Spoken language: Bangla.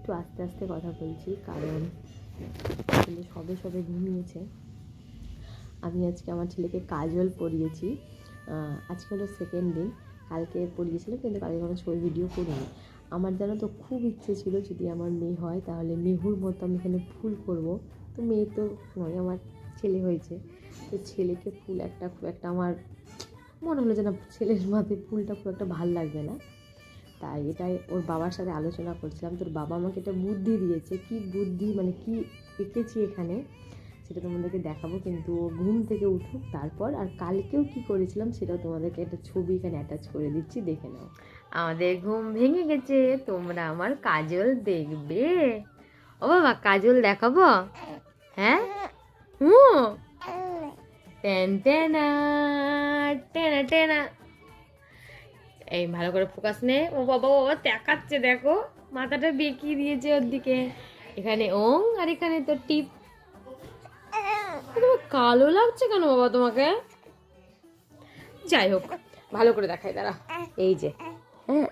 একটু আস্তে আস্তে কথা বলছি, কারণ ছেলে সবে সবে ঘুমিয়েছে। আমি আজকে আমার ছেলেকে কাজল পরিয়েছি। আজকে হলো সেকেন্ড দিন। কালকে পরিয়েছিল, কিন্তু কালকে কোনো ছবি ভিডিও করিনি। আমার জানো তো খুব ইচ্ছে ছিল যদি আমার মেয়ে হয় তাহলে মেহুর মতো আমি এখানে ফুল করব। তো মেয়ে তো নয়, আমার ছেলে হয়েছে। তো ছেলেকে ফুল একটা খুব একটা আমার মনে হলো যে না, ছেলের মাথায় ফুলটা খুব একটা ভাল লাগবে না। তাই এটাই ওর বাবার সাথে আলোচনা করছিলাম। তোর বাবা আমাকে একটা বুদ্ধি দিয়েছে। কি বুদ্ধি মানে কি এঁকেছি এখানে সেটা তোমাদেরকে দেখাবো, কিন্তু ও ঘুম থেকে উঠুক তারপর। আর কালকেও কি করেছিলাম সেটাও তোমাদেরকে একটা ছবি এখানে অ্যাটাচ করে দিচ্ছি, দেখে নাও। আমাদের ঘুম ভেঙে গেছে, তোমরা আমার কাজল দেখবে? ও বাবা, কাজল দেখাবো? হ্যাঁ, হুম, টেন টেনা টেনা টেনা। এই ভালো করে ফোকাস নে। ও বাবা, ও দেখাচ্ছে, দেখো মাথাটা বেঁকিয়ে দিয়েছে ওর দিকে। এখানে ওং আর এখানে তো টিপ। তোমার কালো লাগছে কেন বাবা তোমাকে? যাই হোক, ভালো করে দেখাই, দাঁড়া। এই যে, হ্যাঁ,